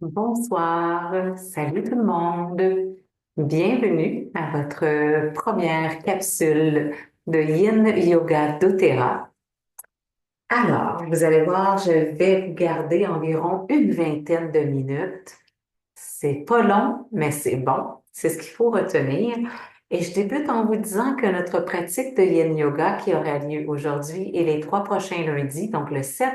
Bonsoir, salut tout le monde. Bienvenue à votre première capsule de Yin Yoga doTERRA. Alors, vous allez voir, je vais vous garder environ une vingtaine de minutes. C'est pas long, mais c'est bon. C'est ce qu'il faut retenir. Et je débute en vous disant que notre pratique de Yin Yoga qui aura lieu aujourd'hui et les trois prochains lundis, donc le 7,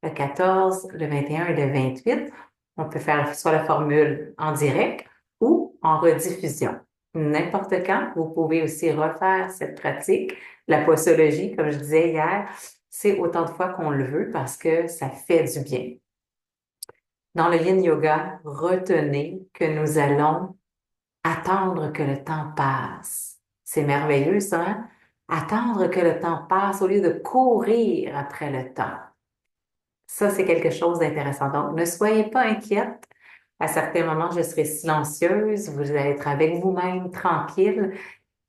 le 14, le 21 et le 28, on peut faire soit la formule en direct ou en rediffusion. N'importe quand, vous pouvez aussi refaire cette pratique. La posologie, comme je disais hier, c'est autant de fois qu'on le veut parce que ça fait du bien. Dans le Yin Yoga, retenez que nous allons attendre que le temps passe. C'est merveilleux, ça, hein? Attendre que le temps passe au lieu de courir après le temps. Ça, c'est quelque chose d'intéressant. Donc, ne soyez pas inquiète. À certains moments, je serai silencieuse. Vous allez être avec vous-même, tranquille.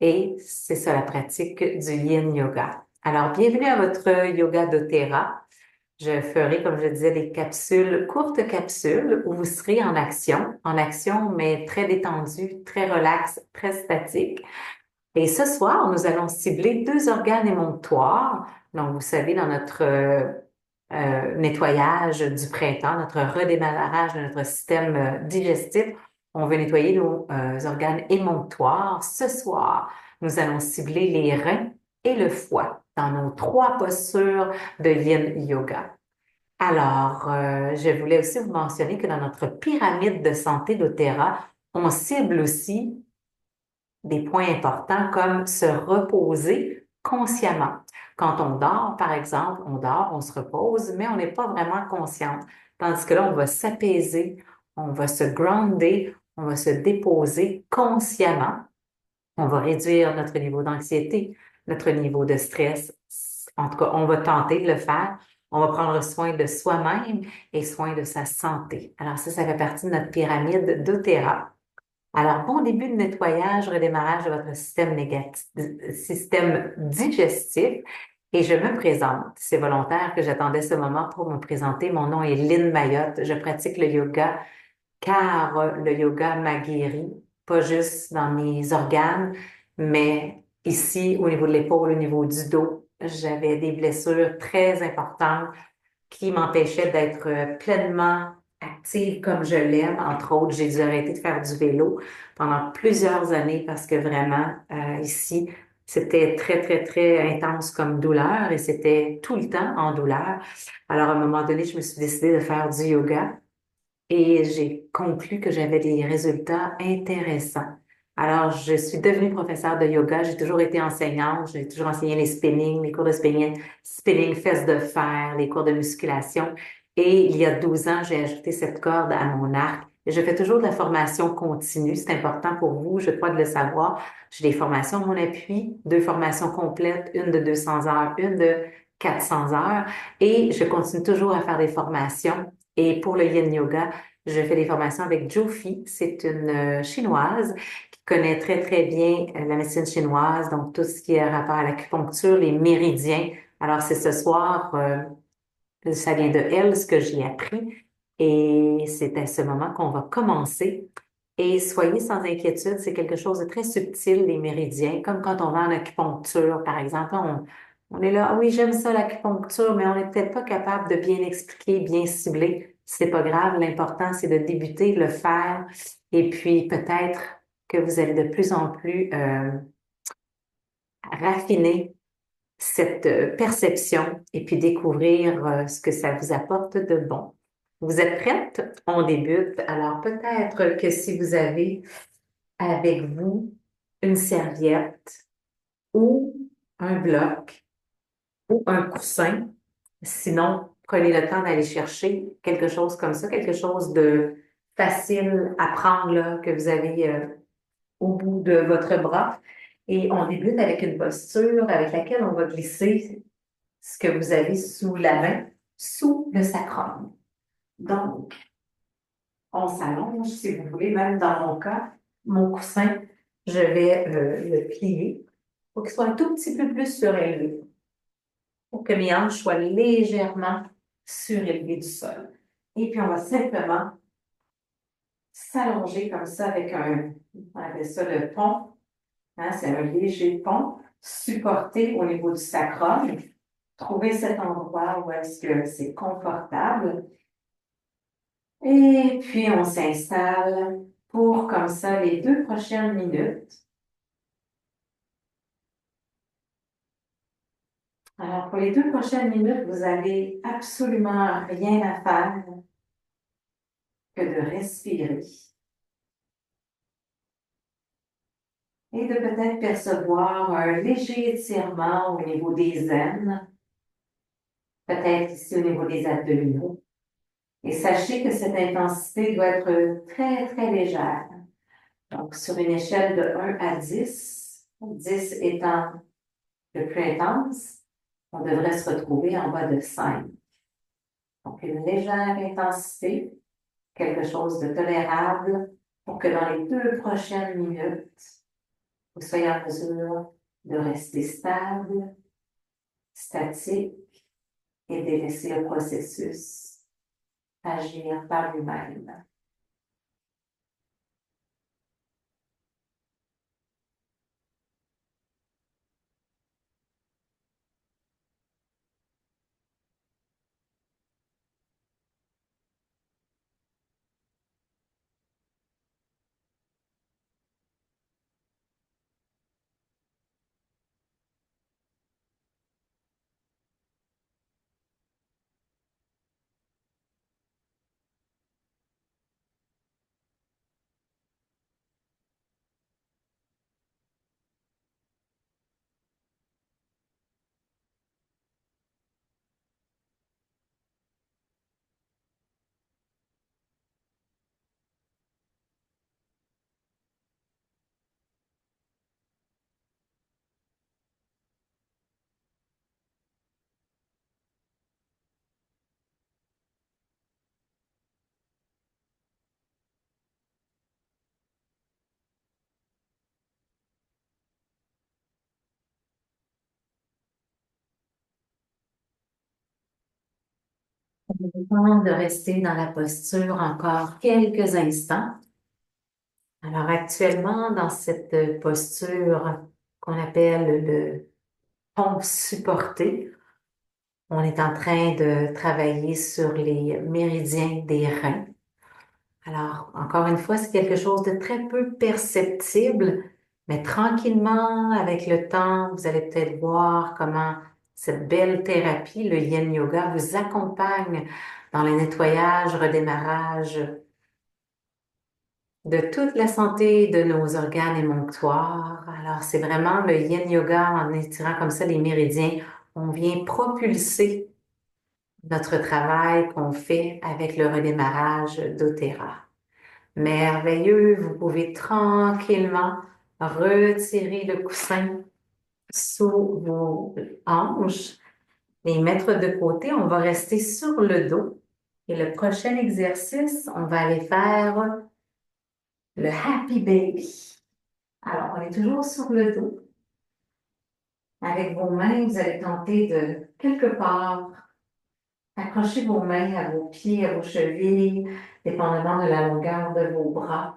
Et c'est ça la pratique du Yin Yoga. Alors, bienvenue à votre Yoga doTERRA. Je ferai, comme je disais, des capsules, courtes capsules où vous serez en action, mais très détendu, très relax, très statique. Et ce soir, nous allons cibler deux organes émonctoires. Donc, vous savez, dans notre nettoyage du printemps, notre redémarrage de notre système digestif, on veut nettoyer nos organes émonctoires. Ce soir, nous allons cibler les reins et le foie dans nos trois postures de Yin Yoga. Alors, je voulais aussi vous mentionner que dans notre pyramide de santé doTERRA, on cible aussi des points importants comme se reposer consciemment. Quand on dort, par exemple, on dort, on se repose, mais on n'est pas vraiment consciente. Tandis que là, on va s'apaiser, on va se grounder, on va se déposer consciemment. On va réduire notre niveau d'anxiété, notre niveau de stress. En tout cas, on va tenter de le faire. On va prendre soin de soi-même et soin de sa santé. Alors ça fait partie de notre pyramide doTERRA. Alors, bon début de nettoyage, redémarrage de votre système digestif. Et je me présente. C'est volontaire que j'attendais ce moment pour me présenter. Mon nom est Lynn Mayotte. Je pratique le yoga car le yoga m'a guéri, pas juste dans mes organes, mais ici, au niveau de l'épaule, au niveau du dos. J'avais des blessures très importantes qui m'empêchait d'être pleinement active comme je l'aime. Entre autres, j'ai dû arrêter de faire du vélo pendant plusieurs années parce que vraiment, ici, c'était très, très, très intense comme douleur et c'était tout le temps en douleur. Alors, à un moment donné, je me suis décidée de faire du yoga et j'ai conclu que j'avais des résultats intéressants. Alors, je suis devenue professeure de yoga. J'ai toujours été enseignante. J'ai toujours enseigné les spinning, les cours de spinning, fesses de fer, les cours de musculation. Et il y a 12 ans, j'ai ajouté cette corde à mon arc. Et je fais toujours de la formation continue. C'est important pour vous, je crois, de le savoir. J'ai des formations à mon appui, deux formations complètes, une de 200 heures, une de 400 heures. Et je continue toujours à faire des formations. Et pour le Yin Yoga, je fais des formations avec Jofi. C'est une chinoise qui connaît très, très bien la médecine chinoise, donc tout ce qui est rapport à l'acupuncture, les méridiens. Alors, c'est ce soir, ça vient de elle, ce que j'ai appris. Et c'est à ce moment qu'on va commencer. Et soyez sans inquiétude, c'est quelque chose de très subtil, les méridiens, comme quand on va en acupuncture, par exemple. On est là, ah oui, j'aime ça, l'acupuncture, mais on n'est peut-être pas capable de bien expliquer, bien cibler. C'est pas grave, l'important, c'est de débuter, de le faire. Et puis, peut-être que vous allez de plus en plus raffiner cette perception et puis découvrir ce que ça vous apporte de bon. Vous êtes prête? On débute. Alors peut-être que si vous avez avec vous une serviette ou un bloc ou un coussin, sinon prenez le temps d'aller chercher quelque chose comme ça, quelque chose de facile à prendre là, que vous avez au bout de votre bras. Et on débute avec une posture avec laquelle on va glisser ce que vous avez sous la main, sous le sacrum. Donc, on s'allonge, si vous voulez, même dans mon cas, mon coussin, je vais le plier pour qu'il soit un tout petit peu plus surélevé, pour que mes hanches soient légèrement surélevées du sol. Et puis, on va simplement s'allonger comme ça avec on appelle ça le pont, hein, c'est un léger pont supporté au niveau du sacrum. Trouver cet endroit où est-ce que c'est confortable. Et puis on s'installe pour comme ça les 2 prochaines minutes. Alors pour les 2 prochaines minutes, vous avez absolument rien à faire que de respirer et de peut-être percevoir un léger étirement au niveau des aines, peut-être ici au niveau des abdominaux. Et sachez que cette intensité doit être très, très légère. Donc, sur une échelle de 1 à 10, 10 étant le plus intense, on devrait se retrouver en bas de 5. Donc, une légère intensité, quelque chose de tolérable pour que dans les 2 prochaines minutes, vous soyez en mesure de rester stable, statique et de laisser le processus agir par lui-même. Avant de rester dans la posture encore quelques instants. Alors actuellement, dans cette posture qu'on appelle le pont supporté, on est en train de travailler sur les méridiens des reins. Alors, encore une fois, c'est quelque chose de très peu perceptible, mais tranquillement, avec le temps, vous allez peut-être voir comment cette belle thérapie, le Yin Yoga, vous accompagne dans le nettoyage, redémarrage de toute la santé de nos organes émonctoires. Alors, c'est vraiment le Yin Yoga en étirant comme ça les méridiens. On vient propulser notre travail qu'on fait avec le redémarrage d'Otera. Merveilleux, vous pouvez tranquillement retirer le coussin sous vos hanches, les mettre de côté. On va rester sur le dos. Et le prochain exercice, on va aller faire le Happy Baby. Alors, on est toujours sur le dos. Avec vos mains, vous allez tenter de, quelque part, accrocher vos mains à vos pieds, à vos chevilles, dépendamment de la longueur de vos bras.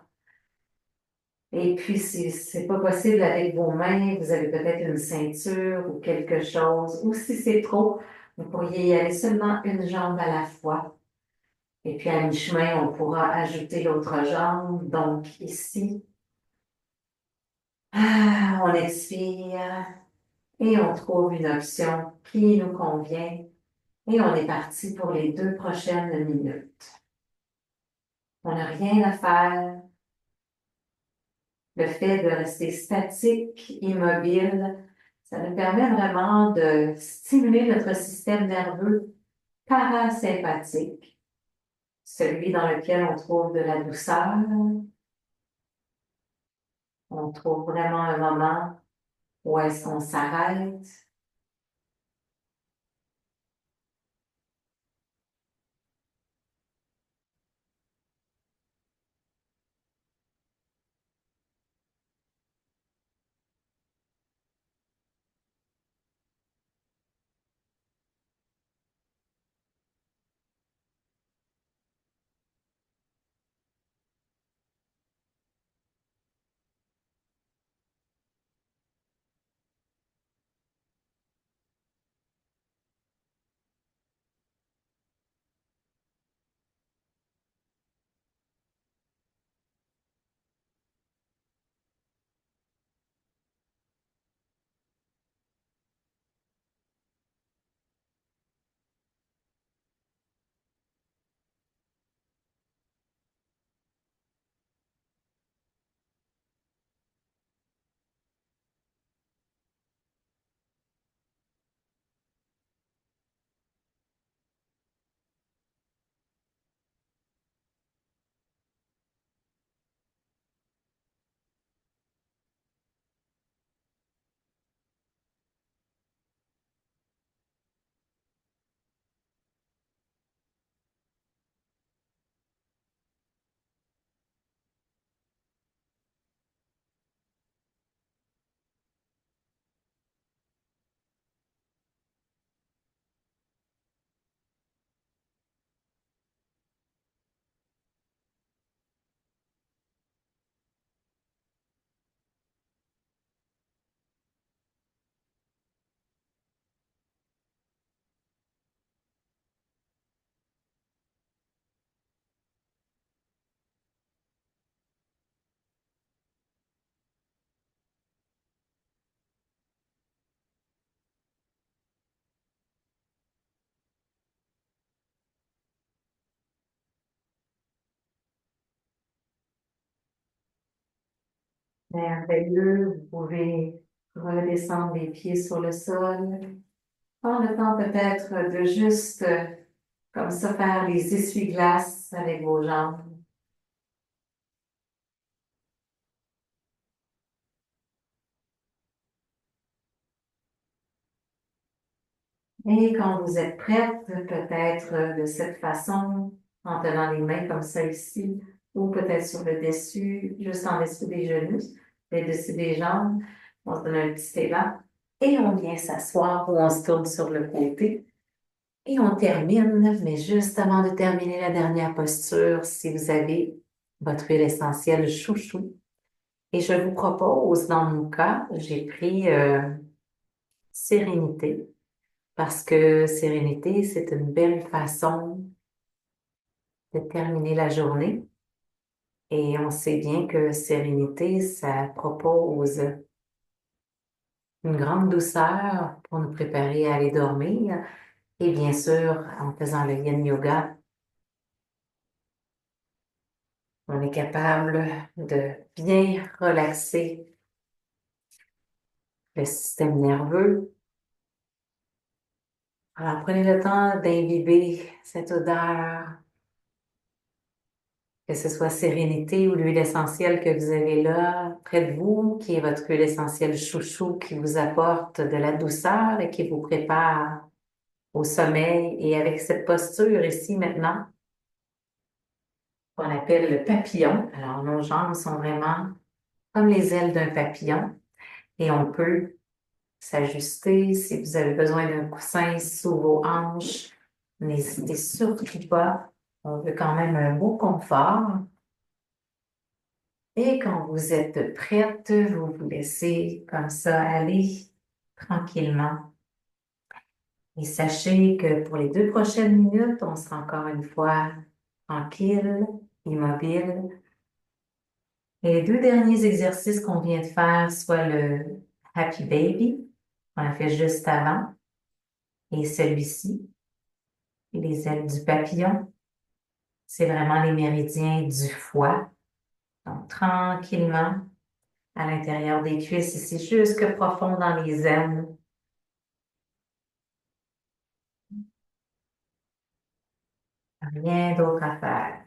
Et puis, si c'est pas possible avec vos mains, vous avez peut-être une ceinture ou quelque chose. Ou si c'est trop, vous pourriez y aller seulement une jambe à la fois. Et puis, à mi-chemin, on pourra ajouter l'autre jambe. Donc, ici, on expire et on trouve une option qui nous convient. Et on est parti pour les 2 prochaines minutes. On n'a rien à faire. Le fait de rester statique, immobile, ça nous permet vraiment de stimuler notre système nerveux parasympathique, celui dans lequel on trouve de la douceur. On trouve vraiment un moment où est-ce qu'on s'arrête. Merveilleux. Vous pouvez redescendre les pieds sur le sol. Prendre le temps peut-être de juste comme ça faire les essuie-glaces avec vos jambes. Et quand vous êtes prête, peut-être de cette façon, en tenant les mains comme ça ici, ou peut-être sur le dessus, juste en dessous des genoux, le dessus des jambes, on se donne un petit élan et on vient s'asseoir ou on se tourne sur le côté. Et on termine, mais juste avant de terminer la dernière posture, si vous avez votre huile essentielle chouchou. Et je vous propose, dans mon cas, j'ai pris Sérénité, parce que Sérénité, c'est une belle façon de terminer la journée. Et on sait bien que Sérénité, ça propose une grande douceur pour nous préparer à aller dormir. Et bien sûr, en faisant le Yin Yoga, on est capable de bien relaxer le système nerveux. Alors, prenez le temps d'imbiber cette odeur, que ce soit sérénité ou l'huile essentielle que vous avez là près de vous, qui est votre huile essentielle chouchou qui vous apporte de la douceur et qui vous prépare au sommeil. Et avec cette posture ici maintenant, qu'on appelle le papillon. Alors, nos jambes sont vraiment comme les ailes d'un papillon et on peut s'ajuster. Si vous avez besoin d'un coussin sous vos hanches, n'hésitez surtout pas. On veut quand même un beau confort. Et quand vous êtes prête, vous vous laissez comme ça aller tranquillement. Et sachez que pour les 2 prochaines minutes, on sera encore une fois tranquille, immobile. Et les 2 derniers exercices qu'on vient de faire, soit le Happy Baby, qu'on a fait juste avant, et celui-ci, les ailes du papillon. C'est vraiment les méridiens du foie. Donc, tranquillement, à l'intérieur des cuisses, ici, jusque profond dans les ailes. Rien d'autre à faire.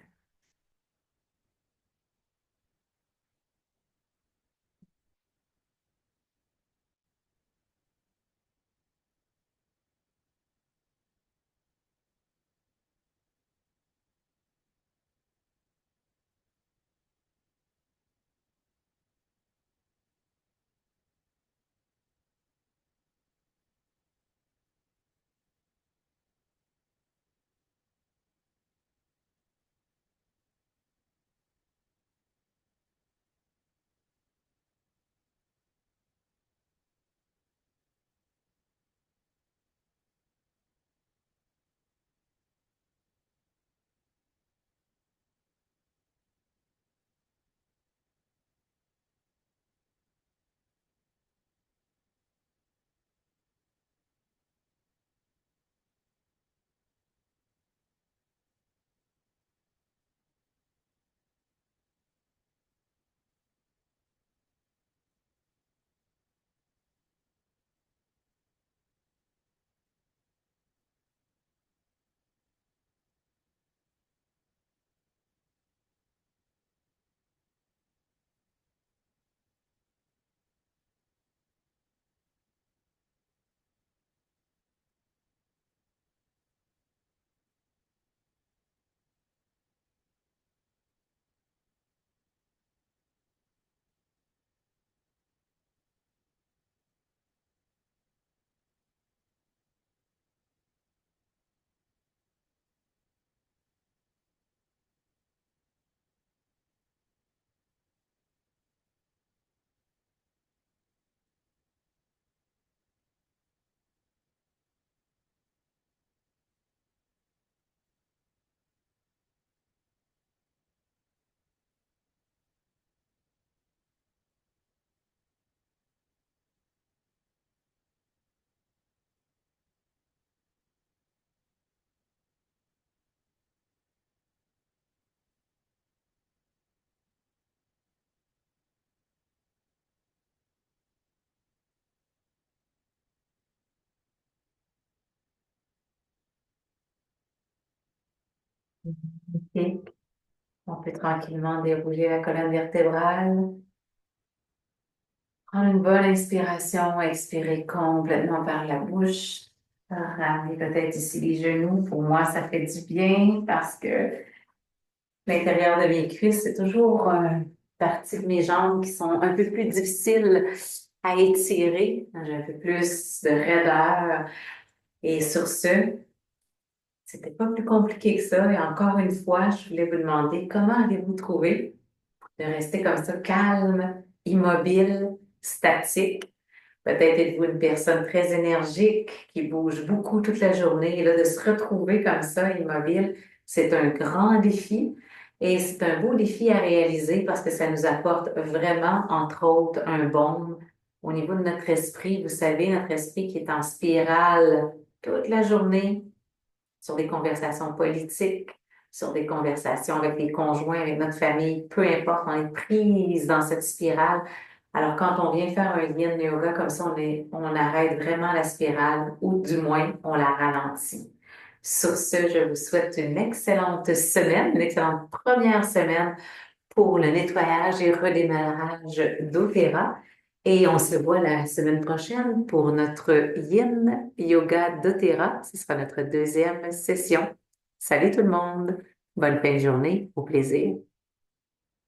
Ok. On peut tranquillement dérouler la colonne vertébrale. Prendre une bonne inspiration, expirer complètement par la bouche. Ramener peut-être ici les genoux. Pour moi, ça fait du bien parce que l'intérieur de mes cuisses, c'est toujours une partie de mes jambes qui sont un peu plus difficiles à étirer. J'ai un peu plus de raideur. Et sur ce, c'était pas plus compliqué que ça. Et encore une fois, je voulais vous demander comment avez-vous trouvé de rester comme ça, calme, immobile, statique. Peut-être êtes-vous une personne très énergique qui bouge beaucoup toute la journée. Et là, de se retrouver comme ça, immobile, c'est un grand défi. Et c'est un beau défi à réaliser parce que ça nous apporte vraiment, entre autres, un baume au niveau de notre esprit. Vous savez, notre esprit qui est en spirale toute la journée, sur des conversations politiques, sur des conversations avec les conjoints, avec notre famille, peu importe, on est prise dans cette spirale. Alors, quand on vient faire un yin yoga comme ça, on arrête vraiment la spirale ou du moins, on la ralentit. Sur ce, je vous souhaite une excellente semaine, une excellente première semaine pour le nettoyage et redémarrage d'Opéra. Et on se voit la semaine prochaine pour notre Yin Yoga d'Otera. Ce sera notre deuxième session. Salut tout le monde. Bonne fin de journée. Au plaisir.